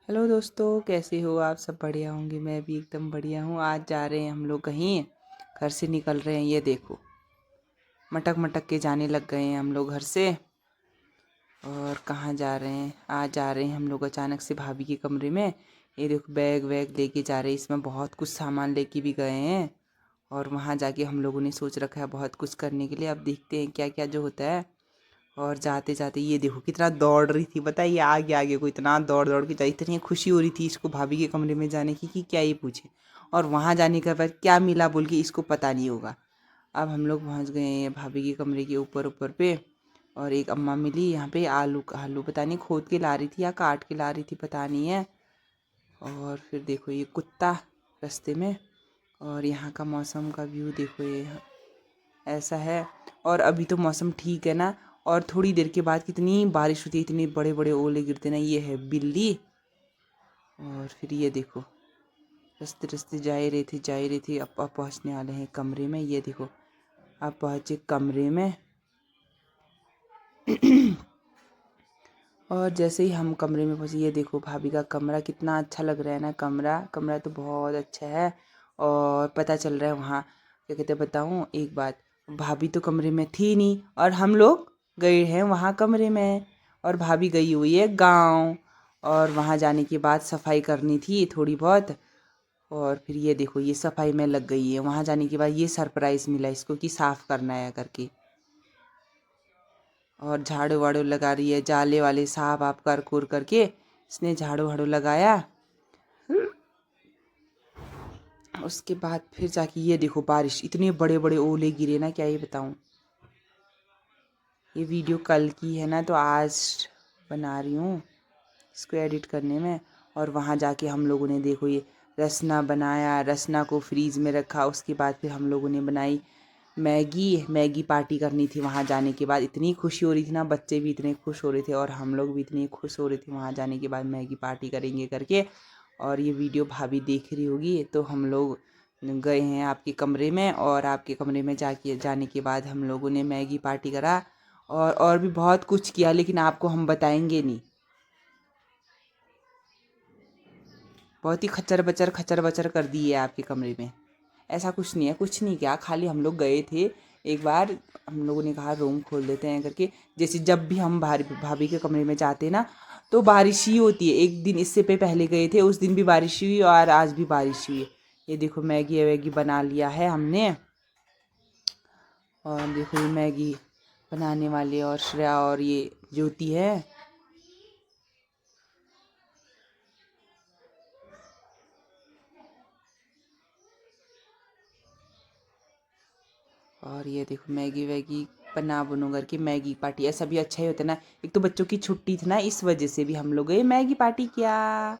Hello दोस्तों, कैसे हो आप? सब बढ़िया होंगे। मैं भी एकदम बढ़िया हूँ। आज जा रहे हैं हम लोग कहीं, घर से निकल रहे हैं। ये देखो, मटक मटक के जाने लग गए हैं हम लोग घर से। और कहाँ जा रहे हैं? आज जा रहे हैं हम लोग अचानक से भाभी के कमरे में। ये देखो, बैग वैग लेके जा रहे हैं। इसमें बहुत कुछ सामान लेके भी गए हैं। और वहाँ जाके हम लोगों ने सोच रखा है बहुत कुछ करने के लिए। अब देखते हैं क्या क्या जो होता है। और जाते जाते ये देखो कितना दौड़ रही थी, बताइए। आगे आगे को इतना दौड़ दौड़ के जाई, इतनी खुशी हो रही थी इसको भाभी के कमरे में जाने की कि क्या ही पूछे। और वहाँ जाने के बाद क्या मिला बोल के इसको पता नहीं होगा। अब हम लोग पहुँच गए हैं भाभी के कमरे के ऊपर ऊपर पे। और एक अम्मा मिली यहाँ पे, आलू आलू पता नहीं खोद के ला रही थी या काट के ला रही थी, पता नहीं है। और फिर देखो ये कुत्ता रास्ते में। और यहाँ का मौसम का व्यू देखो, ये ऐसा है। और अभी तो मौसम ठीक है ना। और थोड़ी देर के बाद कितनी बारिश होती है, इतने बड़े बड़े ओले गिरते ना। ये है बिल्ली। और फिर ये देखो, रास्ते रास्ते जा ही रहे थे। अब पहुँचने वाले हैं कमरे में। ये देखो, अब पहुँचे कमरे में। और जैसे ही हम कमरे में पहुँचे, ये देखो भाभी का कमरा कितना अच्छा लग रहा है ना। कमरा कमरा तो बहुत अच्छा है। और पता चल रहा है वहाँ, क्या कहते हैं बताऊँ एक बात। भाभी तो कमरे में थी नहीं और हम लोग गए हैं वहाँ कमरे में। और भाभी गई हुई है गाँव। और वहाँ जाने के बाद सफाई करनी थी थोड़ी बहुत। और फिर ये देखो, ये सफाई में लग गई है। वहाँ जाने के बाद ये सरप्राइज़ मिला इसको कि साफ़ करना है करके। और झाड़ू वाड़ू लगा रही है, जाले वाले साफ आप कर कुर करके इसने झाड़ू वाड़ू लगाया। उसके बाद फिर जाके ये देखो, बारिश, इतने बड़े बड़े ओले गिरे ना, क्या ही बताऊं। ये वीडियो कल की है ना, तो आज बना रही हूँ इसको एडिट करने में। और वहाँ जाके हम लोगों ने देखो ये रसना बनाया, रसना को फ्रीज में रखा। उसके बाद फिर हम लोगों ने बनाई मैगी। मैगी पार्टी करनी थी वहाँ जाने के बाद। इतनी खुशी हो रही थी ना, बच्चे भी इतने खुश हो रहे थे और हम लोग भी इतने खुश हो रहे थे वहाँ जाने के बाद मैगी पार्टी करेंगे करके। और ये वीडियो भाभी देख रही होगी। तो हम लोग गए हैं आपके कमरे में, और आपके कमरे में जाने के बाद हम लोगों ने मैगी पार्टी करा। और भी बहुत कुछ किया, लेकिन आपको हम बताएंगे नहीं। बहुत ही खच्चर बचर कर दी है आपके कमरे में। ऐसा कुछ नहीं है, कुछ नहीं किया, खाली हम लोग गए थे एक बार। हम लोगों ने कहा रूम खोल देते हैं करके। जैसे जब भी हम भाभी के कमरे में जाते हैं ना, तो बारिश ही होती है। एक दिन इससे पहले गए थे, उस दिन भी बारिश हुई और आज भी बारिश हुई। ये देखो, मैगी वैगी बना लिया है हमने। और देखो, ये मैगी बनाने वाले और श्रेया और ये ज्योति है। और ये देखो, मैगी वैगी बना बुनू करके मैगी पार्टी, ऐसा भी अच्छा ही होता है ना। एक तो बच्चों की छुट्टी थी ना, इस वजह से भी हम लोग गए मैगी पार्टी किया।